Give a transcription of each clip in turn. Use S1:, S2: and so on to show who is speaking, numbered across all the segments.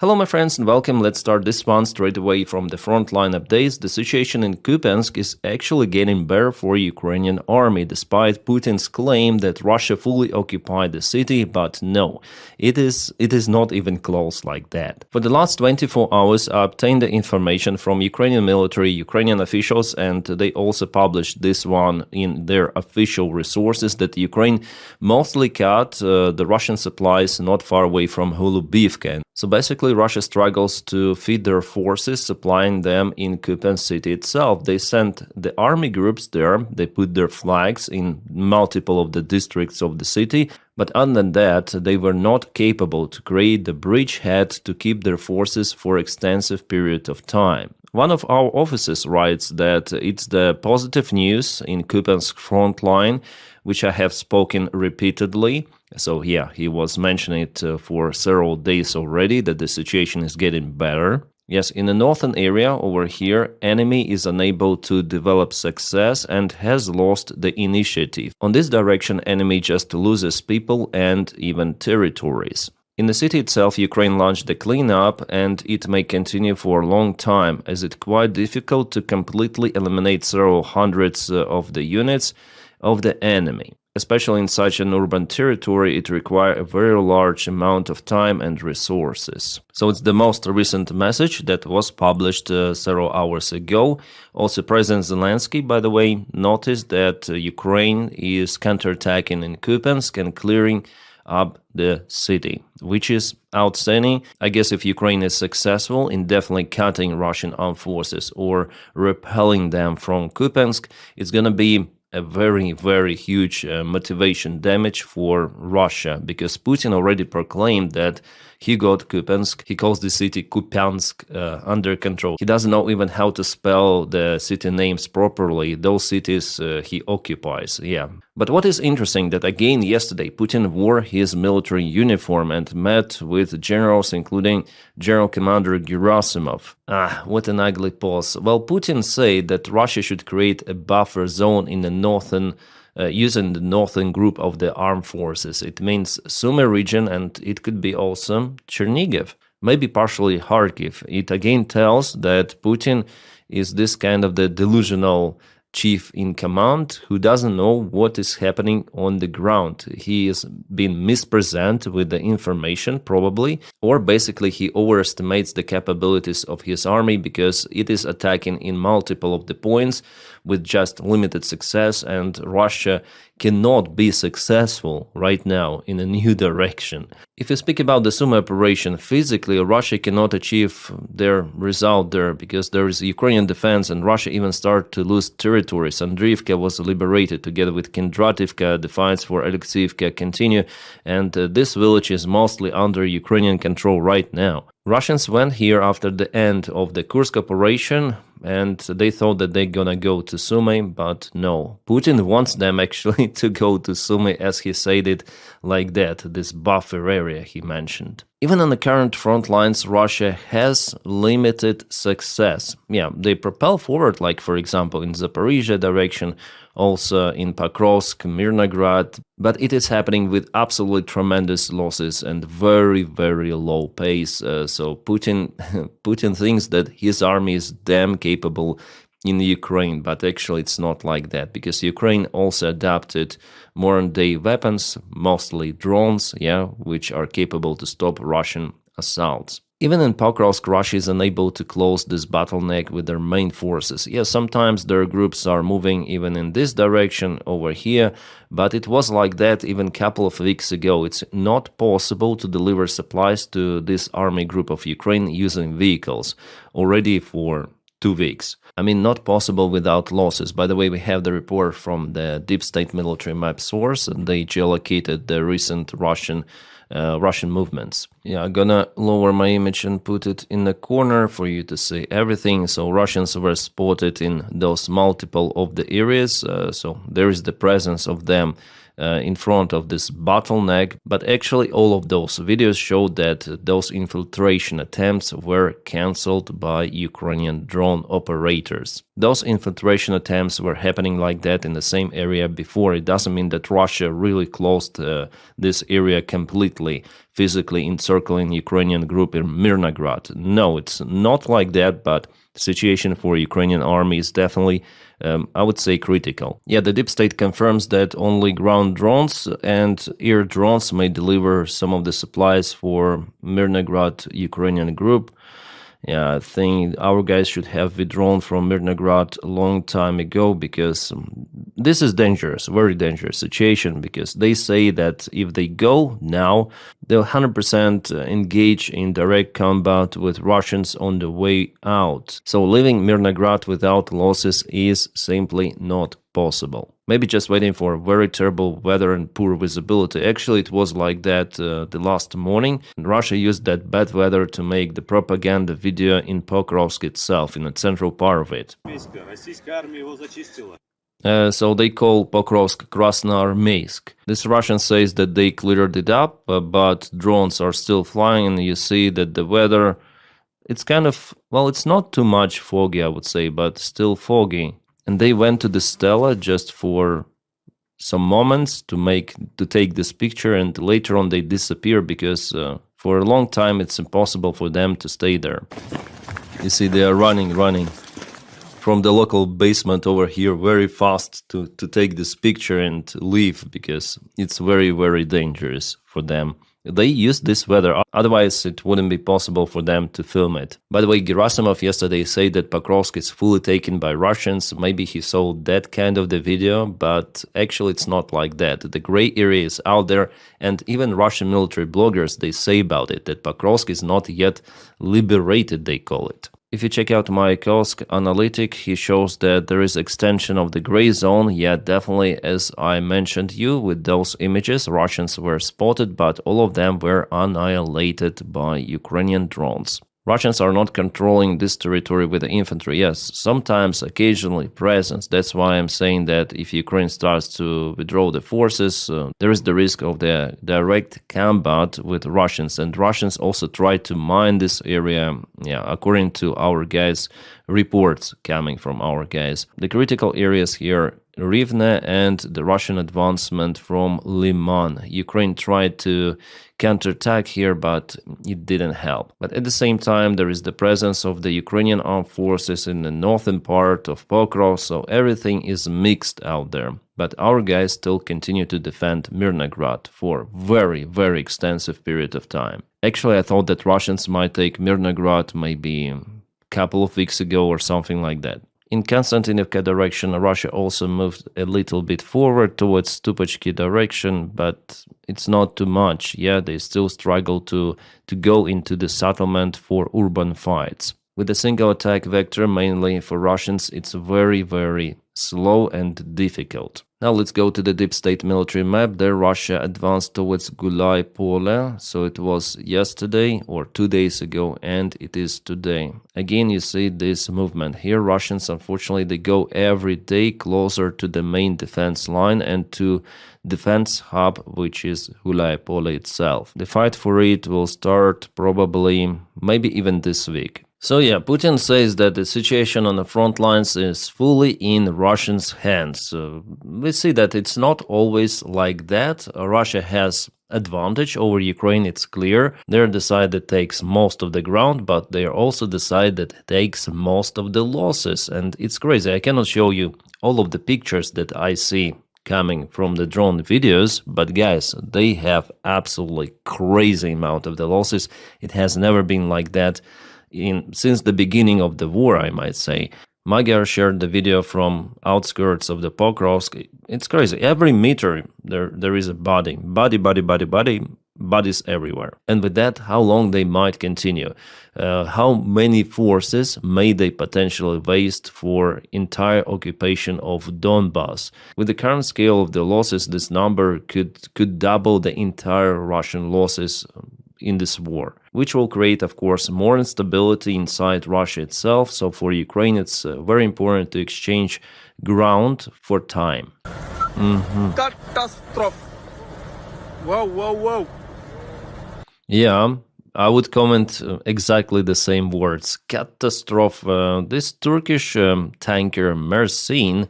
S1: Hello my friends and welcome. Let's start this one straight away from the frontline updates. The situation in Kupiansk is actually getting better for Ukrainian army, despite Putin's claim that Russia fully occupied the city, but no, it is not even close like that. For the last 24 hours, I obtained the information from Ukrainian military, Ukrainian officials, and they also published this one in their official resources that Ukraine mostly cut the Russian supplies not far away from Hulaipole. So basically, Russia struggles to feed their forces, supplying them in Kupiansk city itself. They sent the army groups there, they put their flags in multiple of the districts of the city, but other than that, they were not capable to create the bridgehead to keep their forces for extensive period of time. One of our officers writes that it's the positive news in Kupiansk front line, which I have spoken repeatedly. So yeah, he was mentioning it for several days already, that the situation is getting better. Yes, in the northern area over here, enemy is unable to develop success and has lost the initiative. On this direction, enemy just loses people and even territories. In the city itself, Ukraine launched the cleanup, and it may continue for a long time, as it's quite difficult to completely eliminate several hundreds of the units of the enemy. Especially in such an urban territory, it requires a very large amount of time and resources. So it's the most recent message that was published several hours ago. Also, President Zelensky, by the way, noticed that Ukraine is counterattacking in Kupiansk and clearing up the city, which is outstanding. I guess if Ukraine is successful in definitely cutting Russian armed forces or repelling them from Kupiansk, it's going to be a very, very huge motivation damage for Russia, because Putin already proclaimed that he got Kupiansk. He calls the city Kupiansk under control. He doesn't know even how to spell the city names properly. Those cities he occupies, yeah. But what is interesting that again yesterday Putin wore his military uniform and met with generals, including General Commander Gerasimov. What an ugly pose. Well, Putin said that Russia should create a buffer zone in the northern using the northern group of the armed forces. It means Sumy region, and it could be also Chernihiv, maybe partially Kharkiv. It again tells that Putin is this kind of the delusional chief in command who doesn't know what is happening on the ground. He is being mispresented with the information probably, or basically he overestimates the capabilities of his army because it is attacking in multiple of the points with just limited success, and Russia cannot be successful right now in a new direction. If you speak about the Sumy operation, physically Russia cannot achieve their result there because there is Ukrainian defense and Russia even started to lose territories. Andriivka was liberated together with Kindrativka. The fights for Alexeivka continue, and this village is mostly under Ukrainian control right now. Russians went here after the end of the Kursk operation, and they thought that they're gonna go to Sumy, but no. Putin wants them actually to go to Sumy, as he said it like that, this buffer area he mentioned. Even on the current front lines, Russia has limited success. Yeah, they propel forward, like for example in Zaporizhia direction, also in Pokrovsk, Mirnograd, but it is happening with absolutely tremendous losses and very, very low pace. So Putin thinks that his army is damn capable in Ukraine, but actually it's not like that, because Ukraine also adapted modern-day weapons, mostly drones, yeah, which are capable to stop Russian assaults. Even in Pokrovsk, Russia is unable to close this bottleneck with their main forces. Yes, sometimes their groups are moving even in this direction over here, but it was like that even a couple of weeks ago. It's not possible to deliver supplies to this army group of Ukraine using vehicles already for 2 weeks. I mean, not possible without losses. By the way, we have the report from the deep state military map source, and they geolocated the recent Russian movements. Yeah, I'm gonna lower my image and put it in the corner for you to see everything. So Russians were spotted in those multiple of the areas. So there is the presence of them in front of this bottleneck, but actually all of those videos showed that those infiltration attempts were cancelled by Ukrainian drone operators. Those infiltration attempts were happening like that in the same area before. It doesn't mean that Russia really closed this area completely. physically encircling Ukrainian group in Mirnograd. No, it's not like that, but the situation for Ukrainian army is definitely, I would say, critical. Yeah, the deep state confirms that only ground drones and air drones may deliver some of the supplies for Mirnograd Ukrainian group. Yeah, I think our guys should have withdrawn from Mirnograd a long time ago, because this is dangerous, very dangerous situation, because they say that if they go now, they'll 100% engage in direct combat with Russians on the way out. So leaving Mirnograd without losses is simply not possible. Maybe just waiting for very terrible weather and poor visibility. Actually, it was like that the last morning. Russia used that bad weather to make the propaganda video in Pokrovsk itself, in the central part of it. So they call Pokrovsk Krasnoarmeysk. This Russian says that they cleared it up, but drones are still flying, and you see that the weather, it's kind of, well, it's not too much foggy, I would say, but still foggy. And they went to the Stella just for some moments to take this picture, and later on they disappear, because for a long time it's impossible for them to stay there. You see, they are running from the local basement over here very fast to take this picture and leave, because it's very, very dangerous for them. They used this weather, otherwise it wouldn't be possible for them to film it. By the way, Gerasimov yesterday said that Pokrovsk is fully taken by Russians. Maybe he saw that kind of the video, but actually it's not like that. The gray area is out there, and even Russian military bloggers, they say about it, that Pokrovsk is not yet liberated, they call it. If you check out my Kursk analytic, he shows that there is extension of the gray zone. Yeah, definitely, as I mentioned you, with those images, Russians were spotted, but all of them were annihilated by Ukrainian drones. Russians are not controlling this territory with the infantry. Yes, sometimes, occasionally, presence. That's why I'm saying that if Ukraine starts to withdraw the forces, there is the risk of the direct combat with Russians. And Russians also try to mine this area, yeah, according to our guys' reports coming from our guys. The critical areas here, Rivne and the Russian advancement from Liman. Ukraine tried to counterattack here, but it didn't help. But at the same time, there is the presence of the Ukrainian armed forces in the northern part of Pokrovsk, so everything is mixed out there. But our guys still continue to defend Mirnograd for very, very extensive period of time. Actually, I thought that Russians might take Mirnograd maybe a couple of weeks ago or something like that. In Konstantinivka direction, Russia also moved a little bit forward towards Stupachki direction, but it's not too much. Yeah, they still struggle to go into the settlement for urban fights. With a single attack vector, mainly for Russians, it's very, very slow and difficult. Now let's go to the deep state military map. There Russia advanced towards Hulaipole, so it was yesterday or 2 days ago, and it is today. Again, you see this movement here. Russians, unfortunately, they go every day closer to the main defense line and to defense hub, which is Hulaipole itself. The fight for it will start probably, maybe even this week. So yeah, Putin says that the situation on the front lines is fully in Russians' hands. We see that it's not always like that. Russia has advantage over Ukraine, it's clear. They're the side that takes most of the ground, but they're also the side that takes most of the losses. And it's crazy. I cannot show you all of the pictures that I see coming from the drone videos, but guys, they have absolutely crazy amount of the losses. It has never been like that since the beginning of the war, I might say. Magyar shared the video from outskirts of the Pokrovsk. It's crazy. Every meter there is a body, bodies everywhere. And with that, how long they might continue? How many forces may they potentially waste for entire occupation of Donbass? With the current scale of the losses, this number could double the entire Russian losses in this war, which will create, of course, more instability inside Russia itself. So for Ukraine, it's very important to exchange ground for time.
S2: Catastrophe! Whoa.
S1: Yeah, I would comment exactly the same words. Catastrophe. This Turkish tanker Mersin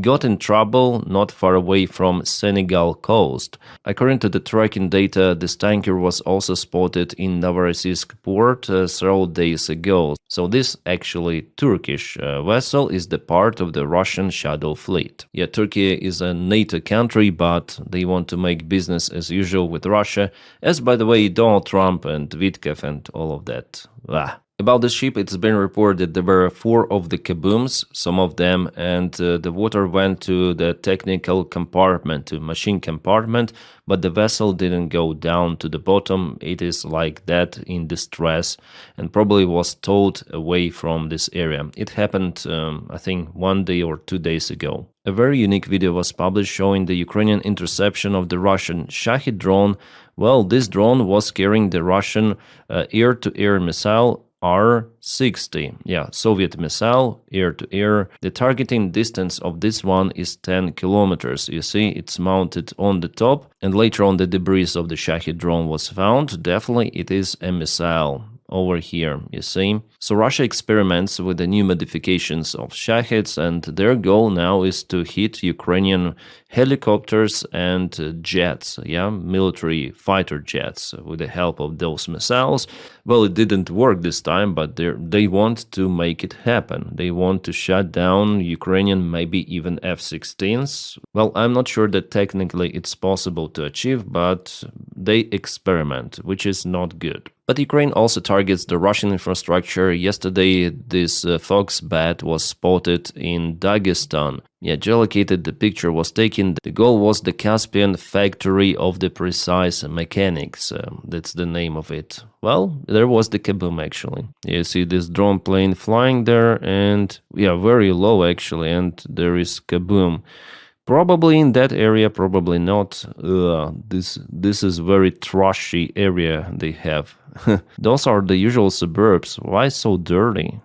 S1: got in trouble not far away from Senegal coast. According to the tracking data, this tanker was also spotted in Novorossiysk port several days ago. So this actually Turkish vessel is the part of the Russian shadow fleet. Yeah, Turkey is a NATO country, but they want to make business as usual with Russia, as by the way Donald Trump and Vitkov and all of that. About the ship, it's been reported there were 4 of the Kabooms, some of them, and the water went to the technical compartment, to machine compartment, but the vessel didn't go down to the bottom. It is like that in distress and probably was towed away from this area. It happened, I think, 1 day or 2 days ago. A very unique video was published showing the Ukrainian interception of the Russian Shahed drone. Well, this drone was carrying the Russian air-to-air missile R-60, Soviet missile, air-to-air. The targeting distance of this one is 10 kilometers. You see, it's mounted on the top, and later on the debris of the Shahed drone was found. Definitely it is a missile. Over here, you see. So Russia experiments with the new modifications of Shaheds, and their goal now is to hit Ukrainian helicopters and jets, military fighter jets, with the help of those missiles. Well, it didn't work this time, but they want to make it happen. They want to shut down Ukrainian, maybe even F-16s. Well, I'm not sure that technically it's possible to achieve, but they experiment, which is not good. But Ukraine also targets the Russian infrastructure. Yesterday, this Fox bat was spotted in Dagestan. Geolocated, the picture was taken. The goal was the Caspian factory of the precise mechanics. That's the name of it. Well, there was the Kaboom actually. You see this drone plane flying there and, very low actually, and there is Kaboom. Probably in that area, probably not. This is very trashy area they have. Those are the usual suburbs. Why so dirty?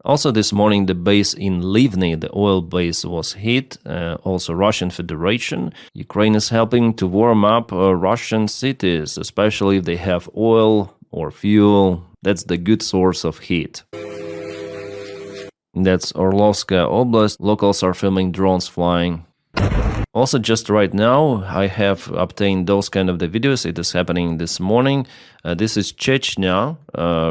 S1: Also this morning the base in Livny, the oil base, was hit. Also Russian Federation. Ukraine is helping to warm up Russian cities, especially if they have oil or fuel. That's the good source of heat. That's Orlovskaya Oblast. Locals are filming drones flying. Also, just right now, I have obtained those kind of the videos. It is happening this morning. This is Chechnya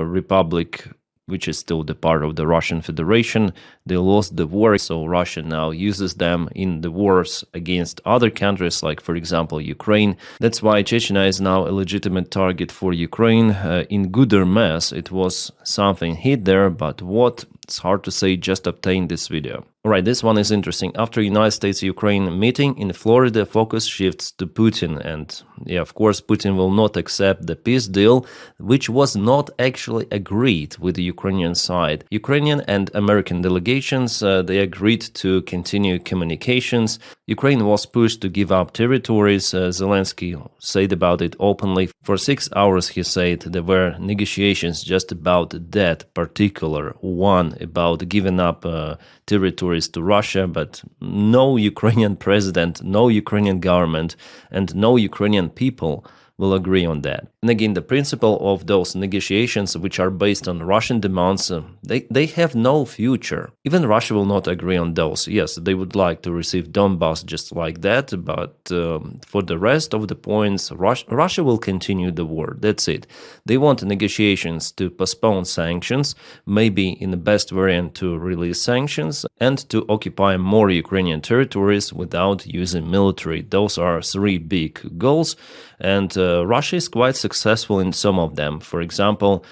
S1: Republic, which is still the part of the Russian Federation. They lost the war, so Russia now uses them in the wars against other countries, like, for example, Ukraine. That's why Chechnya is now a legitimate target for Ukraine. In Gudermes, it was something hit there, but what? It's hard to say, just obtain this video. Alright, this one is interesting. After United States-Ukraine meeting in Florida, focus shifts to Putin. And of course, Putin will not accept the peace deal, which was not actually agreed with the Ukrainian side. Ukrainian and American delegations, they agreed to continue communications. Ukraine was pushed to give up territories. Zelensky said about it openly. For 6 hours, he said there were negotiations just about that particular one, about giving up territories to Russia, but no Ukrainian president, no Ukrainian government, and no Ukrainian people will agree on that. And again, the principle of those negotiations, which are based on Russian demands, they have no future. Even Russia will not agree on those. Yes, they would like to receive Donbass just like that, but for the rest of the points, Russia will continue the war. That's it. They want negotiations to postpone sanctions, maybe in the best variant to release sanctions, and to occupy more Ukrainian territories without using military. Those are 3 big goals. And Russia is quite successful in some of them. For example,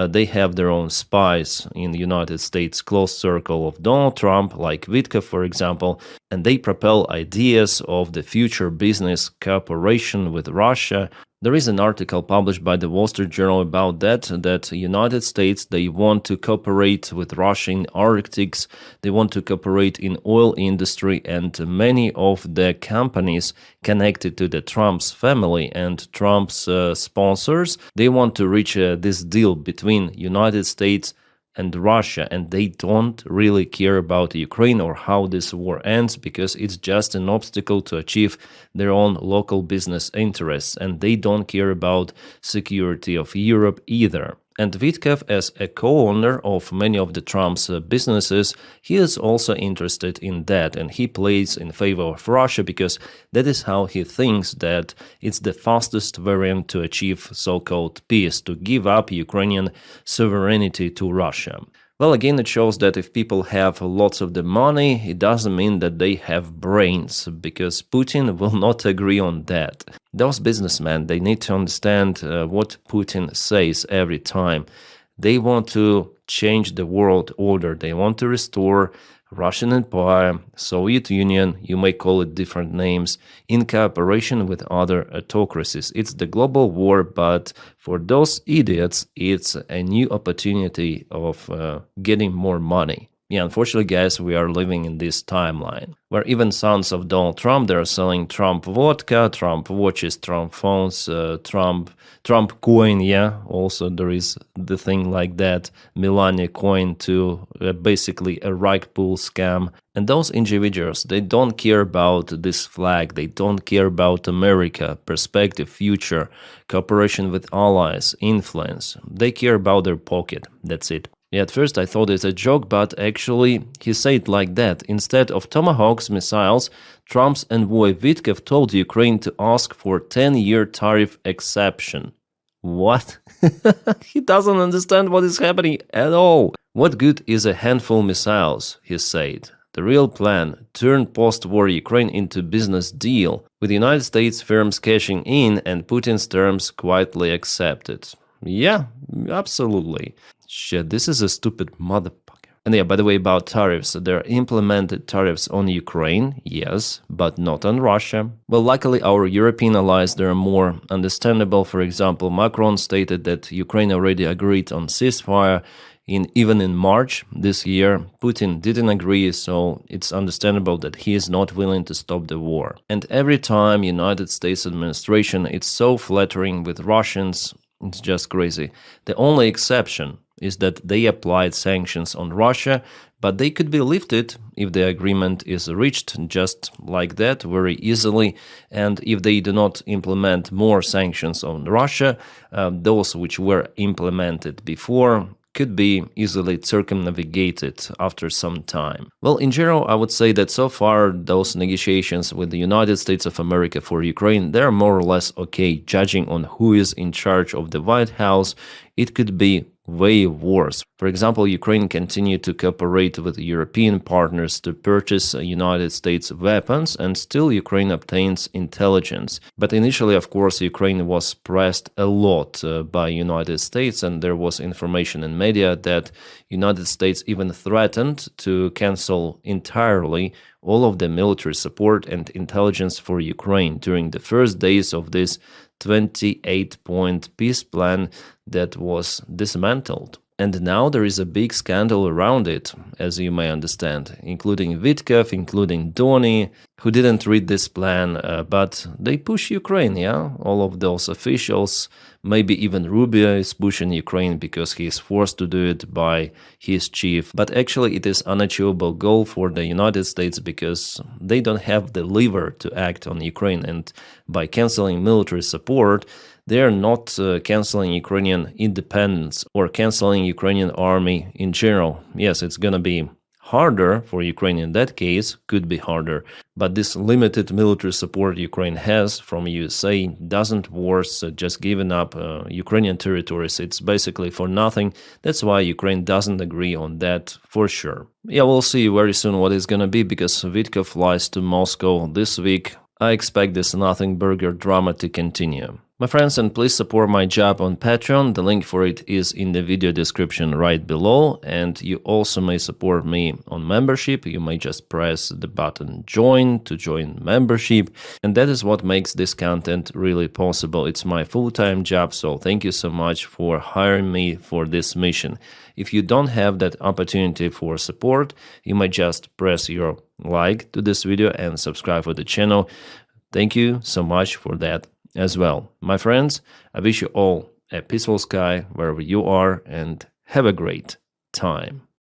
S1: they have their own spies in the United States close circle of Donald Trump, like Vitkov, for example, and they propel ideas of the future business cooperation with Russia. There is an article published by the Wall Street Journal about that United States, they want to cooperate with Russia in Arctics, they want to cooperate in oil industry, and many of the companies connected to the Trump's family and Trump's sponsors, they want to reach this deal between United States, and Russia, and they don't really care about Ukraine or how this war ends because it's just an obstacle to achieve their own local business interests, and they don't care about security of Europe either. And Witkoff, as a co-owner of many of the Trump's businesses, he is also interested in that, and he plays in favor of Russia because that is how he thinks that it's the fastest variant to achieve so-called peace, to give up Ukrainian sovereignty to Russia. Well, again, it shows that if people have lots of the money, it doesn't mean that they have brains, because Putin will not agree on that. Those businessmen, they need to understand what Putin says every time. They want to change the world order. They want to restore Russian Empire, Soviet Union, you may call it different names, in cooperation with other autocracies. It's the global war, but for those idiots, it's a new opportunity of getting more money. Yeah, unfortunately, guys, we are living in this timeline where even sons of Donald Trump, they're selling Trump vodka, Trump watches, Trump phones, Trump coin. Yeah, also there is the thing like that, Melania coin, to basically a rug pull scam. And those individuals, they don't care about this flag, they don't care about America, perspective, future, cooperation with allies, influence. They care about their pocket, that's it. Yeah, at first I thought it's a joke, but actually he said like that. Instead of Tomahawks missiles, Trump's envoy Witkoff told Ukraine to ask for 10-year tariff exception. What? He doesn't understand what is happening at all. What good is a handful missiles, he said. The real plan, turn post-war Ukraine into business deal, with United States firms cashing in and Putin's terms quietly accepted. Yeah, absolutely. Shit, this is a stupid motherfucker. And yeah, by the way, about tariffs, there are implemented tariffs on Ukraine, yes, but not on Russia. Well, luckily, our European allies, they are more understandable. For example, Macron stated that Ukraine already agreed on ceasefire. Even in March this year, Putin didn't agree, so it's understandable that he is not willing to stop the war. And every time United States administration, it's so flattering with Russians, it's just crazy. The only exception is that they applied sanctions on Russia, but they could be lifted if the agreement is reached just like that very easily. And if they do not implement more sanctions on Russia, those which were implemented before could be easily circumnavigated after some time. Well, in general, I would say that so far those negotiations with the United States of America for Ukraine, they're more or less okay. Judging on who is in charge of the White House, it could be way worse. For example, Ukraine continued to cooperate with European partners to purchase United States weapons, and still Ukraine obtains intelligence. But initially, of course, Ukraine was pressed a lot by United States, and there was information in media that United States even threatened to cancel entirely all of the military support and intelligence for Ukraine during the first days of this 28-point peace plan that was dismantled. And now there is a big scandal around it, as you may understand, including Witkoff, including Donny, who didn't read this plan, but they push Ukraine, yeah? All of those officials, maybe even Ruzzia is pushing Ukraine because he is forced to do it by his chief. But actually it is an unachievable goal for the United States because they don't have the lever to act on Ukraine. And by canceling military support, they are not canceling Ukrainian independence or canceling Ukrainian army in general. Yes, it's going to be harder for Ukraine in that case, could be harder. But this limited military support Ukraine has from USA doesn't worth just giving up Ukrainian territories. It's basically for nothing. That's why Ukraine doesn't agree on that for sure. Yeah, we'll see very soon what it's going to be because Witkoff flies to Moscow this week. I expect this nothing burger drama to continue. My friends, and please support my job on Patreon. The link for it is in the video description right below. And you also may support me on membership. You may just press the button join to join membership. And that is what makes this content really possible. It's my full-time job, so thank you so much for hiring me for this mission. If you don't have that opportunity for support, you might just press your like to this video and subscribe for the channel. Thank you so much for that as well. My friends, I wish you all a peaceful sky wherever you are and have a great time.